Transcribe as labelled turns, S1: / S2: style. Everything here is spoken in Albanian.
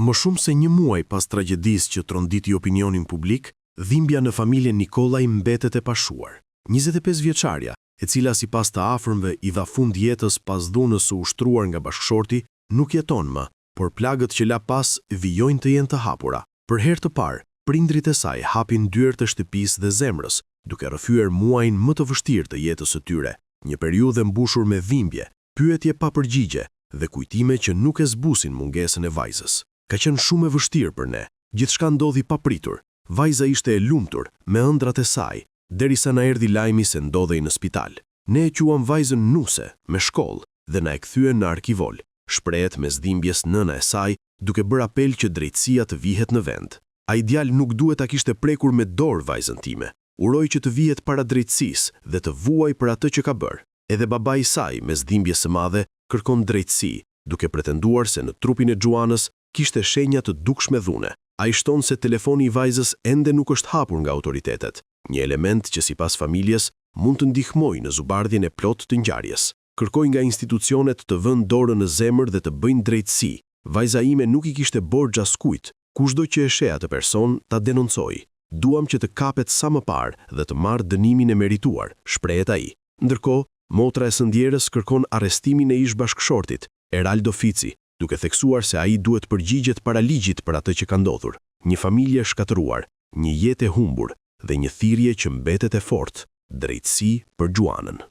S1: Më shumë se një muaj pas tragjedisë që tronditi opinionin publik, dhimbja në familjen Nikolaj mbetet e pashuar. 25 vjeçarja, e cila sipas të afërmve i dha fund jetës pas dhunës së ushtruar nga bashkëshorti, nuk jeton më, por plagët që la pas vijojnë të jenë të hapura. Për herë të parë, prindrit e saj hapin dyert e shtëpisë dhe zemrës, duke rrëfyer muajin më të vështirë të jetës së tyre, një periudhë mbushur me dhimbje, pyetje pa përgjigje dhe kujtime që nuk e zbusin mungesën e vajzës. Ka qenë shumë e vështirë për ne, gjithçka ndodhi papritur. Vajza ishte e lumtur, me ëndrat e saj, derisa na erdhi lajmi se ndodhej në spital. Ne e quam vajzën Nuse, me shkollë, dhe na e kthyen në arkivol. Shprehet mes dhimbjes nëna e saj, duke bërë apel që drejtësia të vihet në vend. Ai djalë nuk duhet ta kishte prekur me dorë vajzën time. Uroj që të vihet para drejtësisë dhe të vuaj për atë që ka bërë. Edhe babai i saj, mes dhimbjes së madhe, kërkon drejtësi, duke pretenduar se në trupin e Xuanës kishte shenja të dukshme dhune. Ai shton se telefoni i vajzës ende nuk është hapur nga autoritetet, një element që sipas familjes mund të ndihmojë në zubardhjen e plotë të ngjarjes. Kërkoj nga institucionet të vënë dorën në zemër dhe të bëjnë drejtësi. Vajza ime nuk i kishte borxh askujt, kushdo që e sheh atë person ta denoncoj. Duam që të kapet sa më parë dhe të marrë dënimin e merituar, shprehet ai. Ndërkohë, motra e sëndjerës kërkon arrestimin e ish bashkëshortit, Eraldo Fici, duke theksuar se ai duhet përgjigjet para ligjit për atë që ka ndodhur. Një familje shkatëruar, një jetë e humbur dhe një thirrje që mbetet e fortë, drejtësi për Xuanën.